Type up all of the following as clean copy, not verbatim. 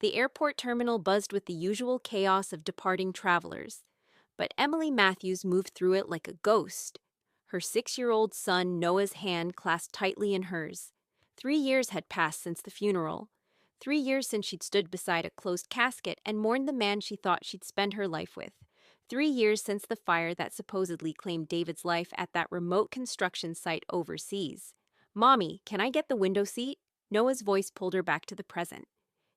The airport terminal buzzed with the usual chaos of departing travelers. But Emily Matthews moved through it like a ghost. Her 6-year-old son Noah's hand clasped tightly in hers. 3 years had passed since the funeral. 3 years since she'd stood beside a closed casket and mourned the man she thought she'd spend her life with. 3 years since the fire that supposedly claimed David's life at that remote construction site overseas. "Mommy, can I get the window seat?" Noah's voice pulled her back to the present.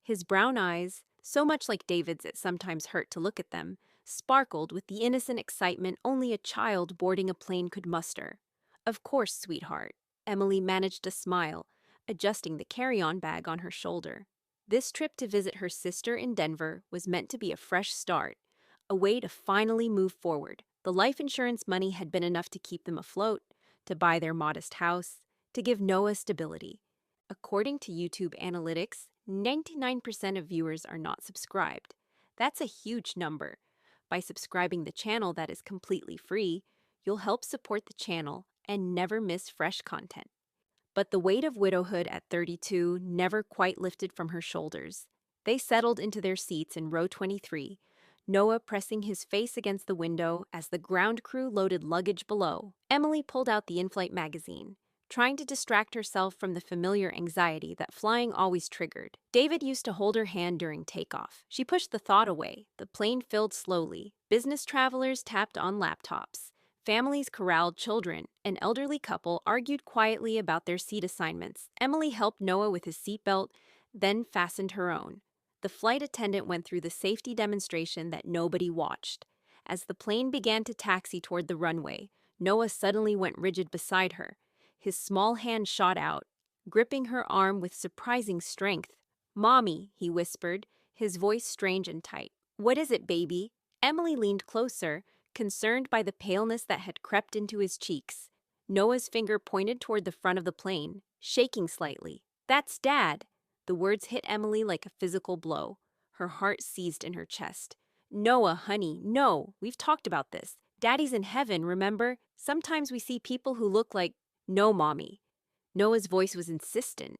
His brown eyes, so much like David's it sometimes hurt to look at them, sparkled with the innocent excitement only a child boarding a plane could muster. "Of course, sweetheart." Emily managed to smile, adjusting the carry-on bag on her shoulder. This trip to visit her sister in Denver was meant to be a fresh start, a way to finally move forward. The life insurance money had been enough to keep them afloat, to buy their modest house, to give Noah stability. According to YouTube analytics, 99% of viewers are not subscribed. That's a huge number. By subscribing the channel that is completely free, you'll help support the channel and never miss fresh content. But the weight of widowhood at 32 never quite lifted from her shoulders. They settled into their seats in row 23, Noah pressing his face against the window as the ground crew loaded luggage below. Emily pulled out the in-flight magazine, trying to distract herself from the familiar anxiety that flying always triggered. David used to hold her hand during takeoff. She pushed the thought away. The plane filled slowly. Business travelers tapped on laptops. Families corralled children. An elderly couple argued quietly about their seat assignments. Emily helped Noah with his seatbelt, then fastened her own. The flight attendant went through the safety demonstration that nobody watched. As the plane began to taxi toward the runway, Noah suddenly went rigid beside her. His small hand shot out, gripping her arm with surprising strength. "Mommy," he whispered, his voice strange and tight. "What is it, baby?" Emily leaned closer, concerned by the paleness that had crept into his cheeks. Noah's finger pointed toward the front of the plane, shaking slightly. "That's Dad." The words hit Emily like a physical blow. Her heart seized in her chest. "Noah, honey, no. We've talked about this. Daddy's in heaven, remember? Sometimes we see people who look like—" "No, Mommy." Noah's voice was insistent,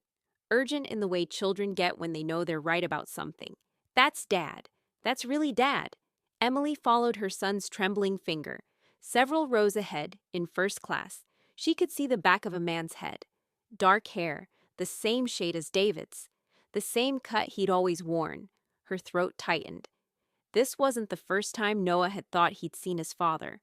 urgent in the way children get when they know they're right about something. "That's Dad. That's really Dad." Emily followed her son's trembling finger. Several rows ahead, in first class, she could see the back of a man's head. Dark hair, the same shade as David's. The same cut he'd always worn. Her throat tightened. This wasn't the first time Noah had thought he'd seen his father.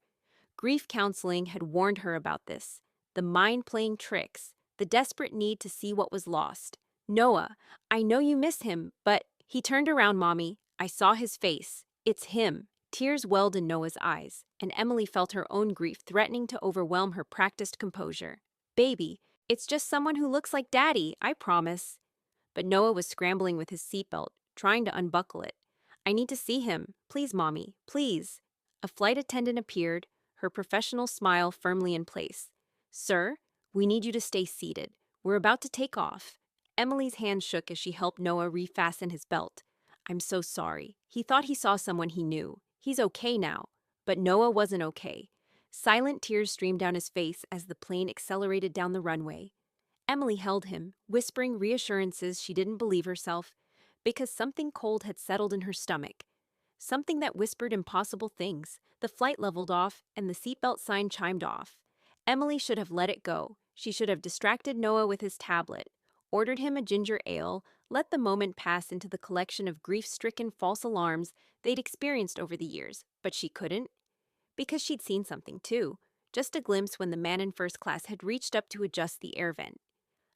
Grief counseling had warned her about this. The mind playing tricks, the desperate need to see what was lost. "Noah, I know you miss him, but—" He turned around, "Mommy. I saw his face. It's him." Tears welled in Noah's eyes, and Emily felt her own grief threatening to overwhelm her practiced composure. "Baby, it's just someone who looks like Daddy, I promise." But Noah was scrambling with his seatbelt, trying to unbuckle it. "I need to see him. Please, Mommy, please." A flight attendant appeared, her professional smile firmly in place. "Sir, we need you to stay seated. We're about to take off." Emily's hand shook as she helped Noah refasten his belt. "I'm so sorry." He thought he saw someone he knew. He's okay now. But Noah wasn't okay. Silent tears streamed down his face as the plane accelerated down the runway. Emily held him, whispering reassurances she didn't believe herself, because something cold had settled in her stomach. Something that whispered impossible things. The flight leveled off, and the seatbelt sign chimed off. Emily should have let it go. She should have distracted Noah with his tablet, ordered him a ginger ale, let the moment pass into the collection of grief-stricken false alarms they'd experienced over the years. But she couldn't. Because she'd seen something, too. Just a glimpse when the man in first class had reached up to adjust the air vent.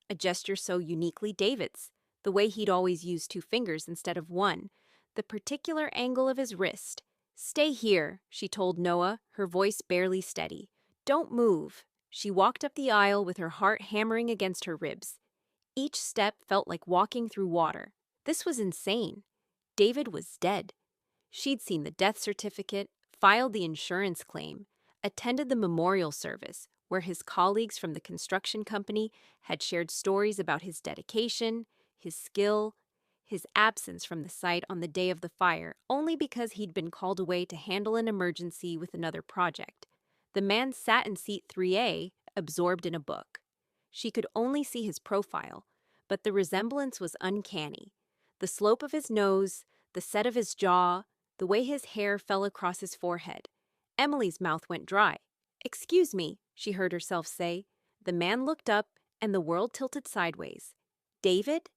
A gesture so uniquely David's, the way he'd always used 2 fingers instead of 1, the particular angle of his wrist. "Stay here," she told Noah, her voice barely steady. "Don't move." She walked up the aisle with her heart hammering against her ribs. Each step felt like walking through water. This was insane. David was dead. She'd seen the death certificate, filed the insurance claim, attended the memorial service, where his colleagues from the construction company had shared stories about his dedication, his skill, his absence from the site on the day of the fire only because he'd been called away to handle an emergency with another project. The man sat in seat 3A, absorbed in a book. She could only see his profile, but the resemblance was uncanny. The slope of his nose, the set of his jaw, the way his hair fell across his forehead. Emily's mouth went dry. "Excuse me," she heard herself say. The man looked up, and the world tilted sideways. David?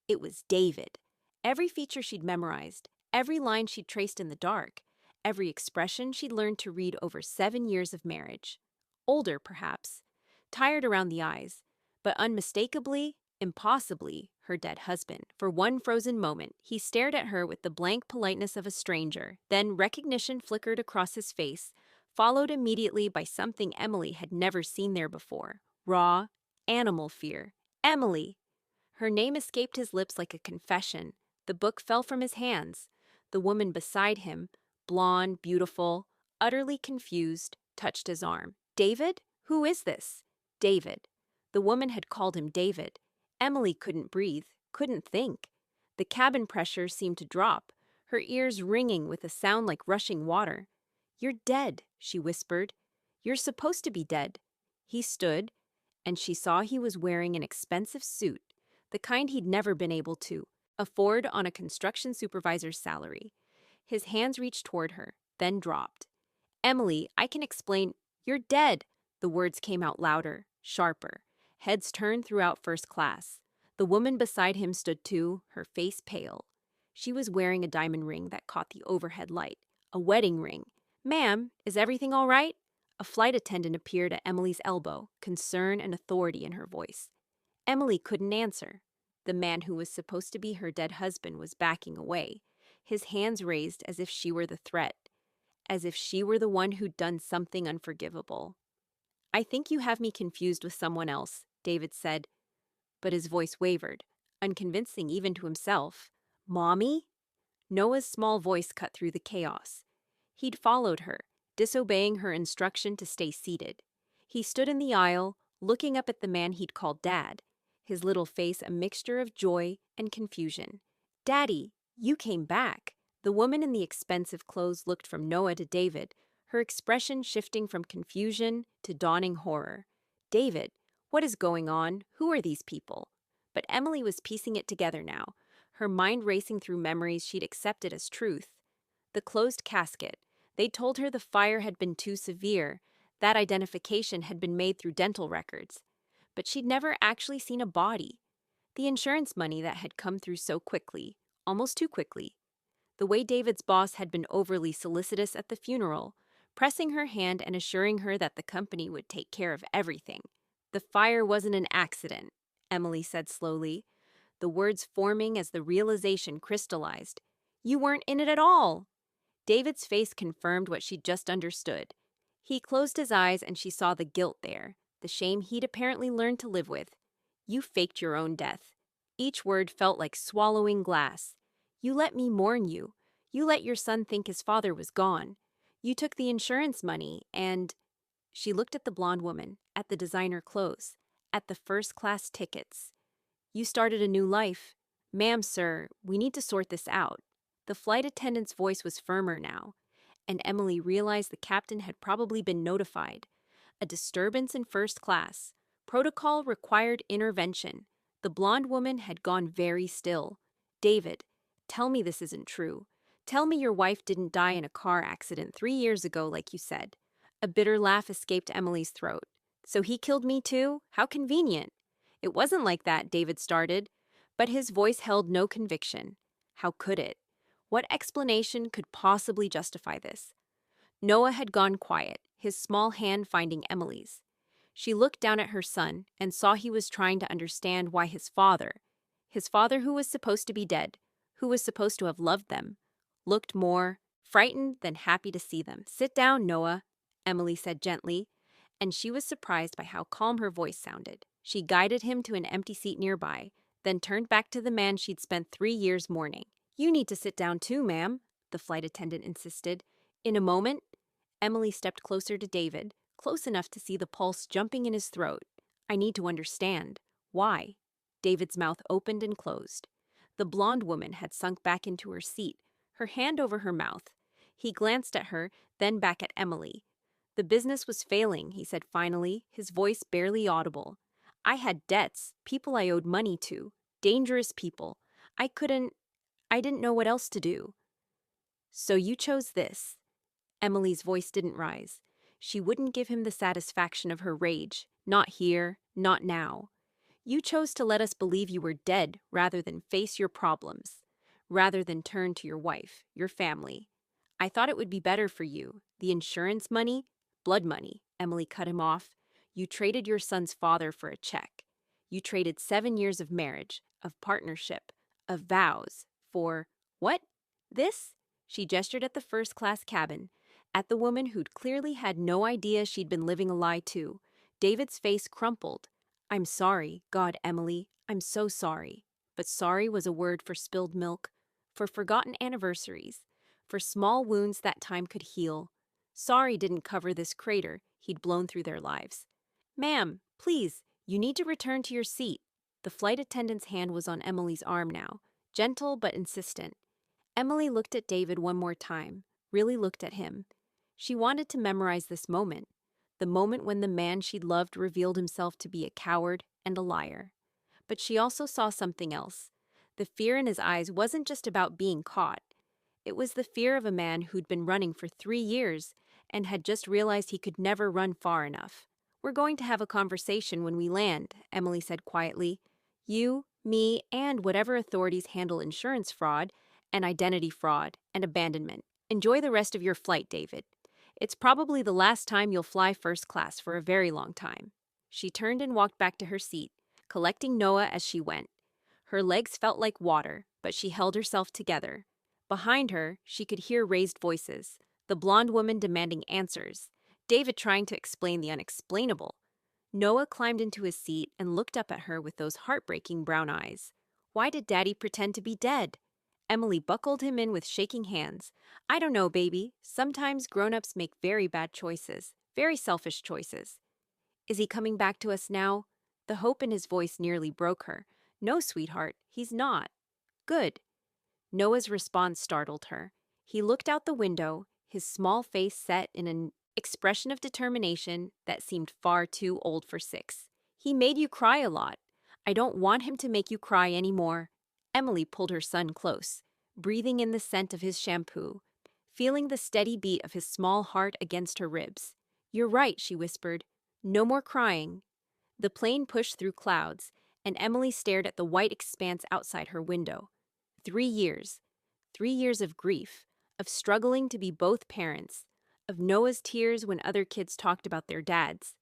It was David. Every feature she'd memorized, every line she'd traced in the dark, every expression she'd learned to read over 7 years of marriage. Older, perhaps, tired around the eyes, but unmistakably, impossibly, her dead husband. For one frozen moment, he stared at her with the blank politeness of a stranger. Then recognition flickered across his face, followed immediately by something Emily had never seen there before. Raw, animal fear. Emily! Her name escaped his lips like a confession. The book fell from his hands. The woman beside him, blonde, beautiful, utterly confused, touched his arm. "David? Who is this?" David. The woman had called him David. Emily couldn't breathe, couldn't think. The cabin pressure seemed to drop, her ears ringing with a sound like rushing water. "You're dead," she whispered. "You're supposed to be dead." He stood, and she saw he was wearing an expensive suit, the kind he'd never been able to afford on a construction supervisor's salary. His hands reached toward her, then dropped. "Emily, I can explain." "You're dead." The words came out louder, sharper. Heads turned throughout first class. The woman beside him stood too, her face pale. She was wearing a diamond ring that caught the overhead light, a wedding ring. "Ma'am, is everything all right?" A flight attendant appeared at Emily's elbow, concern and authority in her voice. Emily couldn't answer. The man who was supposed to be her dead husband was backing away, his hands raised as if she were the threat, as if she were the one who'd done something unforgivable. "I think you have me confused with someone else," David said, but his voice wavered, unconvincing even to himself. "Mommy?" Noah's small voice cut through the chaos. He'd followed her, disobeying her instruction to stay seated. He stood in the aisle, looking up at the man he'd called Dad, his little face a mixture of joy and confusion. "Daddy, you came back." The woman in the expensive clothes looked from Noah to David, her expression shifting from confusion to dawning horror. "David, what is going on? Who are these people?" But Emily was piecing it together now, her mind racing through memories she'd accepted as truth. The closed casket. They'd told her the fire had been too severe. That identification had been made through dental records. But she'd never actually seen a body. The insurance money that had come through so quickly, almost too quickly. The way David's boss had been overly solicitous at the funeral, pressing her hand and assuring her that the company would take care of everything. "The fire wasn't an accident," Emily said slowly, the words forming as the realization crystallized. "You weren't in it at all." David's face confirmed what she'd just understood. He closed his eyes and she saw the guilt there, the shame he'd apparently learned to live with. "You faked your own death." Each word felt like swallowing glass. "You let me mourn you. You let your son think his father was gone. You took the insurance money and—" She looked at the blonde woman, at the designer clothes, at the first-class tickets. "You started a new life. Ma'am, sir, we need to sort this out." The flight attendant's voice was firmer now, and Emily realized the captain had probably been notified. A disturbance in first class. Protocol required intervention. The blonde woman had gone very still. "David, tell me this isn't true. Tell me your wife didn't die in a car accident 3 years ago like you said." A bitter laugh escaped Emily's throat. "So he killed me too? How convenient." "It wasn't like that," David started, but his voice held no conviction. How could it? What explanation could possibly justify this? Noah had gone quiet, his small hand finding Emily's. She looked down at her son and saw he was trying to understand why his father who was supposed to be dead, who was supposed to have loved them, looked more frightened than happy to see them. "Sit down, Noah," Emily said gently, and she was surprised by how calm her voice sounded. She guided him to an empty seat nearby, then turned back to the man she'd spent 3 years mourning. "You need to sit down too, ma'am," the flight attendant insisted. "In a moment." Emily stepped closer to David, close enough to see the pulse jumping in his throat. "I need to understand. Why?" David's mouth opened and closed. The blonde woman had sunk back into her seat, her hand over her mouth. He glanced at her, then back at Emily. "The business was failing," he said finally, his voice barely audible. "I had debts, people I owed money to, dangerous people. I couldn't—" I didn't know what else to do. So you chose this. Emily's voice didn't rise. She wouldn't give him the satisfaction of her rage. Not here, not now. You chose to let us believe you were dead rather than face your problems, rather than turn to your wife, your family. I thought it would be better for you. The insurance money? Blood money. Emily cut him off. You traded your son's father for a check. You traded 7 years of marriage, of partnership, of vows, for what? This? She gestured at the first-class cabin, at the woman who'd clearly had no idea she'd been living a lie too. David's face crumpled. I'm sorry, God, Emily. I'm so sorry. But sorry was a word for spilled milk, for forgotten anniversaries, for small wounds that time could heal. Sorry didn't cover this crater he'd blown through their lives. Ma'am, please, you need to return to your seat. The flight attendant's hand was on Emily's arm now, gentle but insistent. Emily looked at David one more time, really looked at him. She wanted to memorize this moment, the moment when the man she'd loved revealed himself to be a coward and a liar. But she also saw something else. The fear in his eyes wasn't just about being caught. It was the fear of a man who'd been running for 3 years and had just realized he could never run far enough. We're going to have a conversation when we land, Emily said quietly. You, me, and whatever authorities handle insurance fraud and identity fraud and abandonment. Enjoy the rest of your flight, David. It's probably the last time you'll fly first class for a very long time. She turned and walked back to her seat, collecting Noah as she went. Her legs felt like water, but she held herself together. Behind her, she could hear raised voices, the blonde woman demanding answers, David trying to explain the unexplainable. Noah climbed into his seat and looked up at her with those heartbreaking brown eyes. Why did Daddy pretend to be dead? Emily buckled him in with shaking hands. I don't know, baby. Sometimes grown-ups make very bad choices, very selfish choices. Is he coming back to us now? The hope in his voice nearly broke her. No, sweetheart, he's not. Good. Noah's response startled her. He looked out the window, his small face set in an expression of determination that seemed far too old for 6. He made you cry a lot. I don't want him to make you cry anymore. Emily pulled her son close, breathing in the scent of his shampoo, feeling the steady beat of his small heart against her ribs. You're right, she whispered. No more crying. The plane pushed through clouds, and Emily stared at the white expanse outside her window. 3 years. 3 years of grief, of struggling to be both parents, of Noah's tears when other kids talked about their dads,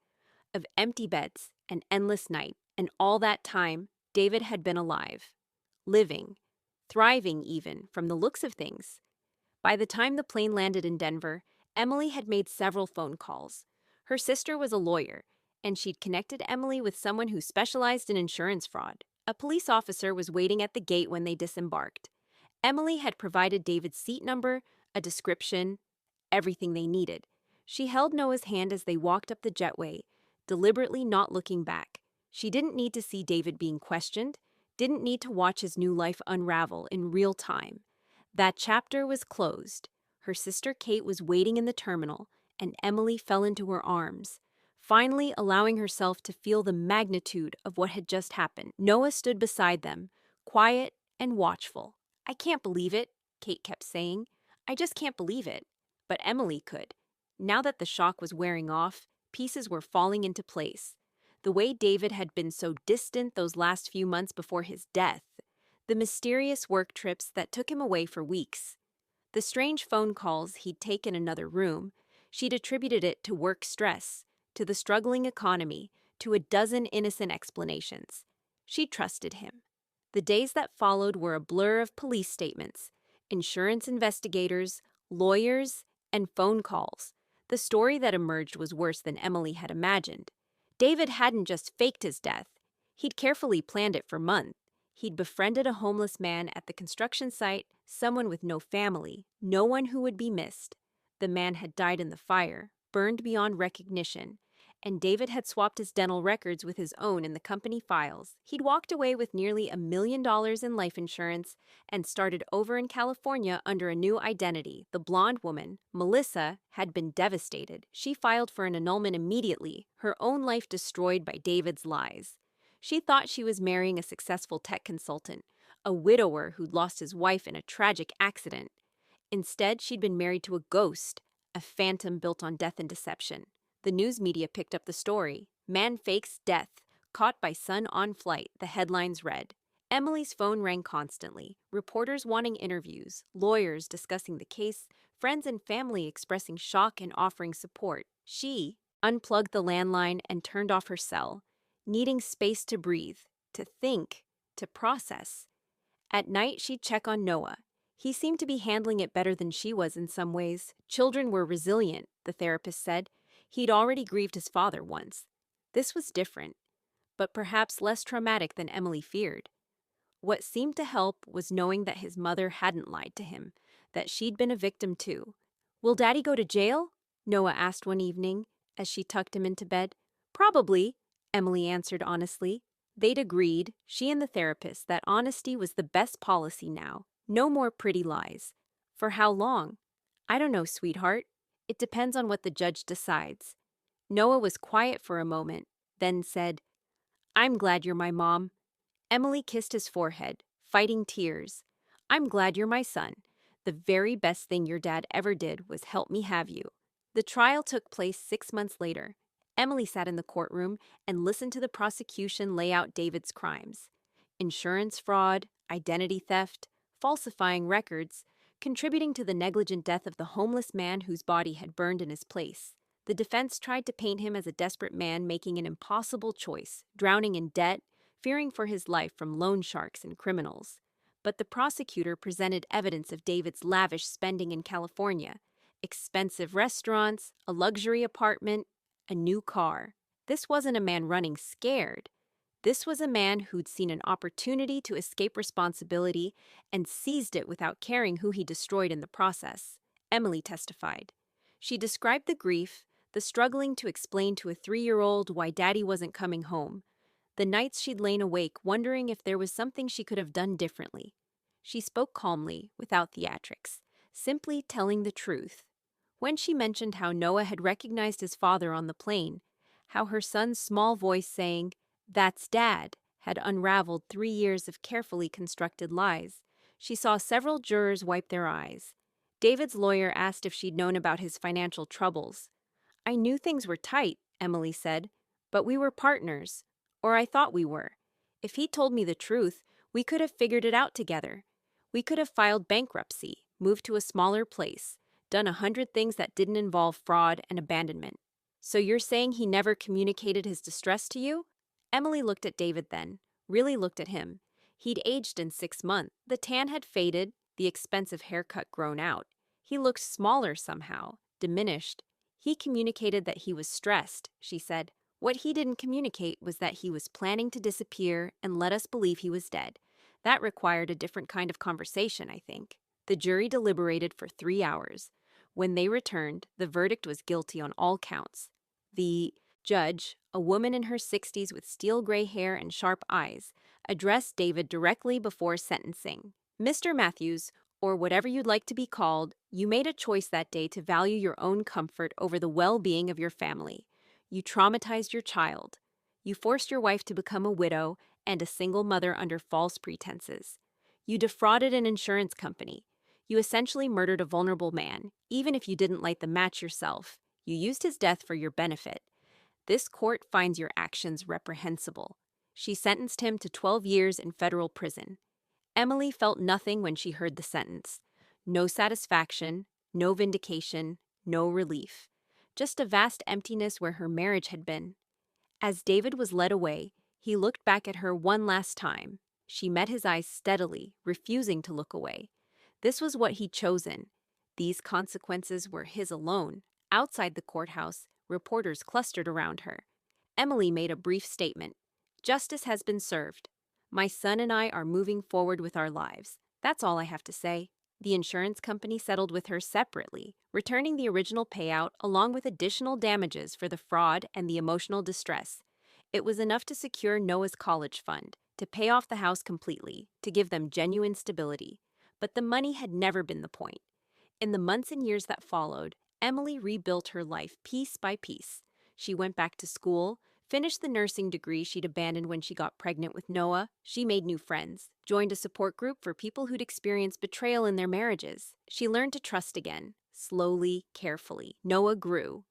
of empty beds and endless night, and all that time, David had been alive. Living. Thriving even, from the looks of things. By the time the plane landed in Denver, Emily had made several phone calls. Her sister was a lawyer, and she'd connected Emily with someone who specialized in insurance fraud. A police officer was waiting at the gate when they disembarked. Emily had provided David's seat number, a description, everything they needed. She held Noah's hand as they walked up the jetway, deliberately not looking back. She didn't need to see David being questioned, didn't need to watch his new life unravel in real time. That chapter was closed. Her sister Kate was waiting in the terminal, and Emily fell into her arms, finally allowing herself to feel the magnitude of what had just happened. Noah stood beside them, quiet and watchful. I can't believe it, Kate kept saying. I just can't believe it. But Emily could. Now that the shock was wearing off, pieces were falling into place. The way David had been so distant those last few months before his death, the mysterious work trips that took him away for weeks, the strange phone calls he'd take in another room, she'd attributed it to work stress, to the struggling economy, to a dozen innocent explanations. She trusted him. The days that followed were a blur of police statements, insurance investigators, lawyers, and phone calls. The story that emerged was worse than Emily had imagined. David hadn't just faked his death. He'd carefully planned it for months. He'd befriended a homeless man at the construction site, someone with no family, no one who would be missed. The man had died in the fire, burned beyond recognition, and David had swapped his dental records with his own in the company files. He'd walked away with nearly $1 million in life insurance and started over in California under a new identity. The blonde woman, Melissa, had been devastated. She filed for an annulment immediately, her own life destroyed by David's lies. She thought she was marrying a successful tech consultant, a widower who'd lost his wife in a tragic accident. Instead, she'd been married to a ghost, a phantom built on death and deception. The news media picked up the story. Man fakes death. Caught by son on flight, the headlines read. Emily's phone rang constantly, reporters wanting interviews, lawyers discussing the case, friends and family expressing shock and offering support. She unplugged the landline and turned off her cell, needing space to breathe, to think, to process. At night, she'd check on Noah. He seemed to be handling it better than she was in some ways. Children were resilient, the therapist said. He'd already grieved his father once. This was different, but perhaps less traumatic than Emily feared. What seemed to help was knowing that his mother hadn't lied to him, that she'd been a victim too. "Will Daddy go to jail?" Noah asked one evening as she tucked him into bed. "Probably," Emily answered honestly. They'd agreed, she and the therapist, that honesty was the best policy now. No more pretty lies. For how long? "I don't know, sweetheart. It depends on what the judge decides." Noah was quiet for a moment, then said, "I'm glad you're my mom." Emily kissed his forehead, fighting tears. "I'm glad you're my son. The very best thing your dad ever did was help me have you." The trial took place 6 months later. Emily sat in the courtroom and listened to the prosecution lay out David's crimes: insurance fraud, identity theft, falsifying records, contributing to the negligent death of the homeless man whose body had burned in his place. The defense tried to paint him as a desperate man making an impossible choice, drowning in debt, fearing for his life from loan sharks and criminals. But the prosecutor presented evidence of David's lavish spending in California: expensive restaurants, a luxury apartment, a new car. This wasn't a man running scared. This was a man who'd seen an opportunity to escape responsibility and seized it without caring who he destroyed in the process. Emily testified. She described the grief, the struggling to explain to a 3-year-old why Daddy wasn't coming home, the nights she'd lain awake wondering if there was something she could have done differently. She spoke calmly, without theatrics, simply telling the truth. When she mentioned how Noah had recognized his father on the plane, how her son's small voice saying, "That's Dad," had unraveled 3 years of carefully constructed lies, she saw several jurors wipe their eyes. David's lawyer asked if she'd known about his financial troubles. "I knew things were tight," Emily said, "but we were partners. Or I thought we were. If he told me the truth, we could have figured it out together. We could have filed bankruptcy, moved to a smaller place, done 100 things that didn't involve fraud and abandonment." "So you're saying he never communicated his distress to you?" Emily looked at David then, really looked at him. He'd aged in 6 months. The tan had faded, the expensive haircut grown out. He looked smaller somehow, diminished. "He communicated that he was stressed," she said. "What he didn't communicate was that he was planning to disappear and let us believe he was dead. That required a different kind of conversation, I think." The jury deliberated for 3 hours. When they returned, the verdict was guilty on all counts. The judge, a woman in her 60s with steel gray hair and sharp eyes, addressed David directly before sentencing. "Mr. Matthews, or whatever you'd like to be called, you made a choice that day to value your own comfort over the well-being of your family. You traumatized your child. You forced your wife to become a widow and a single mother under false pretenses. You defrauded an insurance company. You essentially murdered a vulnerable man, even if you didn't light the match yourself. You used his death for your benefit. This court finds your actions reprehensible." She sentenced him to 12 years in federal prison. Emily felt nothing when she heard the sentence. No satisfaction, no vindication, no relief. Just a vast emptiness where her marriage had been. As David was led away, he looked back at her one last time. She met his eyes steadily, refusing to look away. This was what he'd chosen. These consequences were his alone. Outside the courthouse, reporters clustered around her. Emily made a brief statement. "Justice has been served. My son and I are moving forward with our lives. That's all I have to say." The insurance company settled with her separately, returning the original payout along with additional damages for the fraud and the emotional distress. It was enough to secure Noah's college fund, to pay off the house completely, to give them genuine stability. But the money had never been the point. In the months and years that followed, Emily rebuilt her life piece by piece. She went back to school, finished the nursing degree she'd abandoned when she got pregnant with Noah. She made new friends, joined a support group for people who'd experienced betrayal in their marriages. She learned to trust again, slowly, carefully. Noah grew.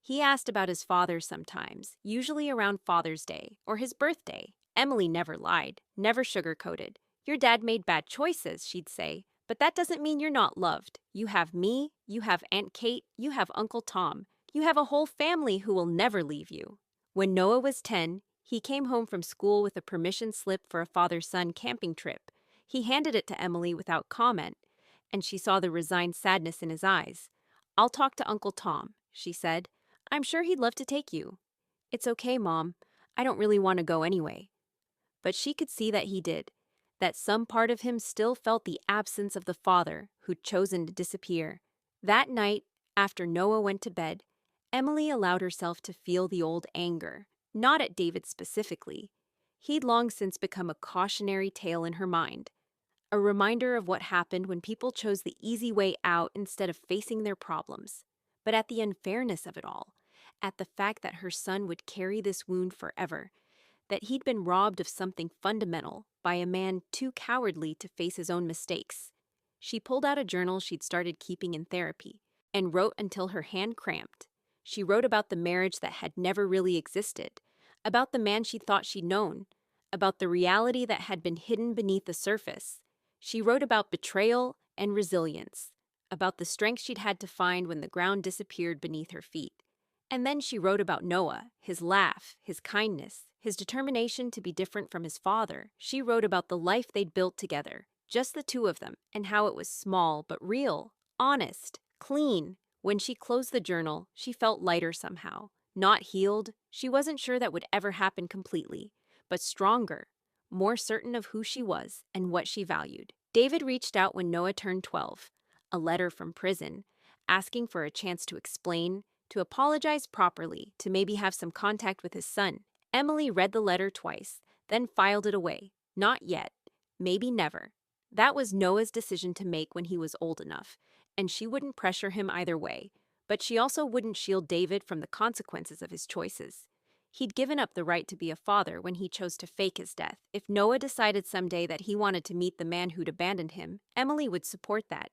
He asked about his father sometimes, usually around Father's Day or his birthday. Emily never lied, never sugarcoated. "Your dad made bad choices," she'd say, "but that doesn't mean you're not loved. You have me, you have Aunt Kate, you have Uncle Tom. You have a whole family who will never leave you." When Noah was 10, he came home from school with a permission slip for a father-son camping trip. He handed it to Emily without comment, and she saw the resigned sadness in his eyes. "I'll talk to Uncle Tom," she said. "I'm sure he'd love to take you." "It's okay, Mom. I don't really want to go anyway." But she could see that he did, that some part of him still felt the absence of the father who'd chosen to disappear. That night, after Noah went to bed, Emily allowed herself to feel the old anger, not at David specifically. He'd long since become a cautionary tale in her mind, a reminder of what happened when people chose the easy way out instead of facing their problems. But at the unfairness of it all, at the fact that her son would carry this wound forever, that he'd been robbed of something fundamental by a man too cowardly to face his own mistakes. She pulled out a journal she'd started keeping in therapy and wrote until her hand cramped. She wrote about the marriage that had never really existed, about the man she thought she'd known, about the reality that had been hidden beneath the surface. She wrote about betrayal and resilience, about the strength she'd had to find when the ground disappeared beneath her feet. And then she wrote about Noah, his laugh, his kindness, his determination to be different from his father. She wrote about the life they'd built together, just the two of them, and how it was small but real, honest, clean. When she closed the journal, she felt lighter somehow. Not healed, she wasn't sure that would ever happen completely, but stronger, more certain of who she was and what she valued. David reached out when Noah turned 12, a letter from prison, asking for a chance to explain, to apologize properly, to maybe have some contact with his son. Emily read the letter twice, then filed it away. Not yet. Maybe never. That was Noah's decision to make when he was old enough, and she wouldn't pressure him either way, but she also wouldn't shield David from the consequences of his choices. He'd given up the right to be a father when he chose to fake his death. If Noah decided someday that he wanted to meet the man who'd abandoned him, Emily would support that.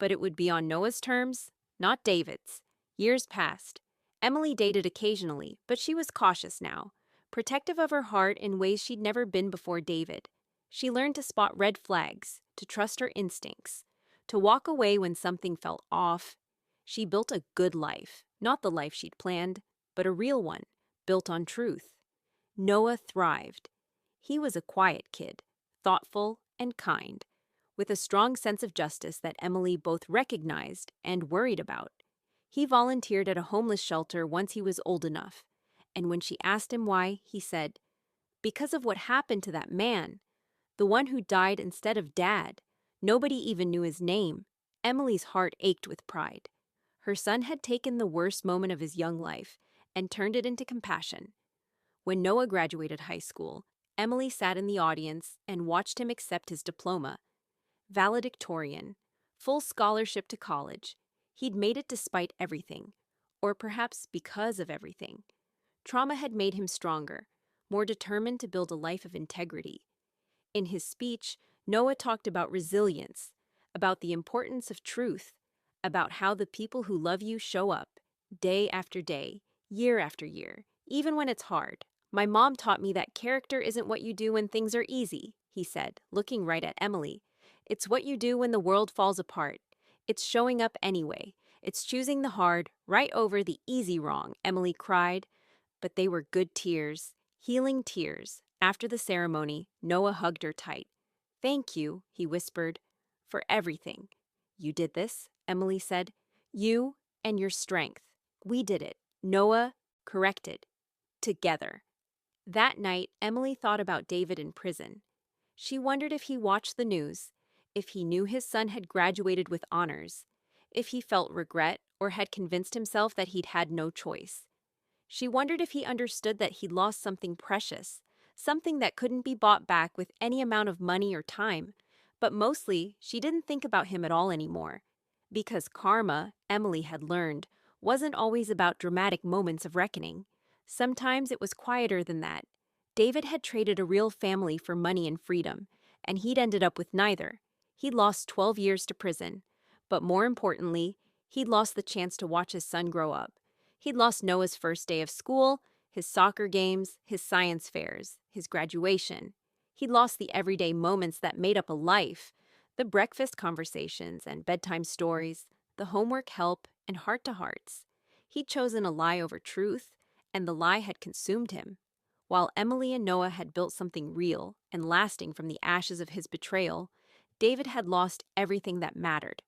But it would be on Noah's terms, not David's. Years passed. Emily dated occasionally, but she was cautious now, protective of her heart in ways she'd never been before David. She learned to spot red flags, to trust her instincts, to walk away when something felt off. She built a good life, not the life she'd planned, but a real one, built on truth. Noah thrived. He was a quiet kid, thoughtful and kind, with a strong sense of justice that Emily both recognized and worried about. He volunteered at a homeless shelter once he was old enough, and when she asked him why, he said, "Because of what happened to that man, the one who died instead of Dad. Nobody even knew his name." Emily's heart ached with pride. Her son had taken the worst moment of his young life and turned it into compassion. When Noah graduated high school, Emily sat in the audience and watched him accept his diploma. Valedictorian, full scholarship to college. He'd made it despite everything, or perhaps because of everything. Trauma had made him stronger, more determined to build a life of integrity. In his speech, Noah talked about resilience, about the importance of truth, about how the people who love you show up, day after day, year after year, even when it's hard. "My mom taught me that character isn't what you do when things are easy," he said, looking right at Emily. "It's what you do when the world falls apart. It's showing up anyway. It's choosing the hard right over the easy wrong," Emily cried. But they were good tears, healing tears. After the ceremony, Noah hugged her tight. "Thank you," he whispered, "for everything." "You did this," Emily said. "You and your strength. We did it." Noah corrected. Together. That night, Emily thought about David in prison. She wondered if he watched the news, if he knew his son had graduated with honors, if he felt regret or had convinced himself that he'd had no choice. She wondered if he understood that he'd lost something precious, something that couldn't be bought back with any amount of money or time. But mostly, she didn't think about him at all anymore. Because karma, Emily had learned, wasn't always about dramatic moments of reckoning. Sometimes it was quieter than that. David had traded a real family for money and freedom, and he'd ended up with neither. He'd lost 12 years to prison. But more importantly, he'd lost the chance to watch his son grow up. He'd lost Noah's first day of school, his soccer games, his science fairs, his graduation. He'd lost the everyday moments that made up a life, the breakfast conversations and bedtime stories, the homework help and heart-to-hearts. He'd chosen a lie over truth, and the lie had consumed him. While Emily and Noah had built something real and lasting from the ashes of his betrayal, David had lost everything that mattered.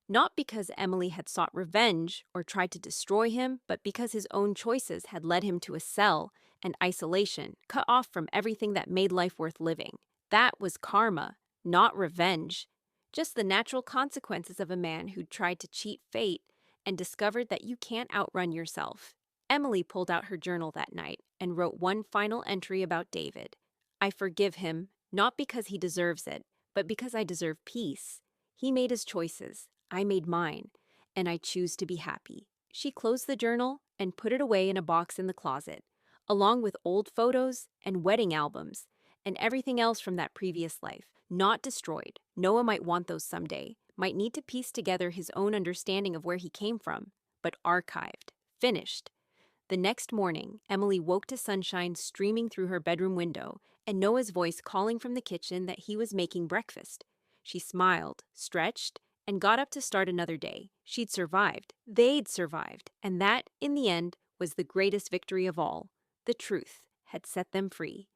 Not because Emily had sought revenge or tried to destroy him, but because his own choices had led him to a cell and isolation, cut off from everything that made life worth living. That was karma, not revenge. Just the natural consequences of a man who'd tried to cheat fate and discovered that you can't outrun yourself. Emily pulled out her journal that night and wrote one final entry about David. I forgive him, not because he deserves it, but because I deserve peace. He made his choices, I made mine, and I choose to be happy. She closed the journal and put it away in a box in the closet, along with old photos and wedding albums and everything else from that previous life. Not destroyed. Noah might want those someday, might need to piece together his own understanding of where he came from, but archived, finished. The next morning, Emily woke to sunshine streaming through her bedroom window and Noah's voice calling from the kitchen that he was making breakfast. She smiled, stretched, and got up to start another day. She'd survived. They'd survived. And that, in the end, was the greatest victory of all. The truth had set them free.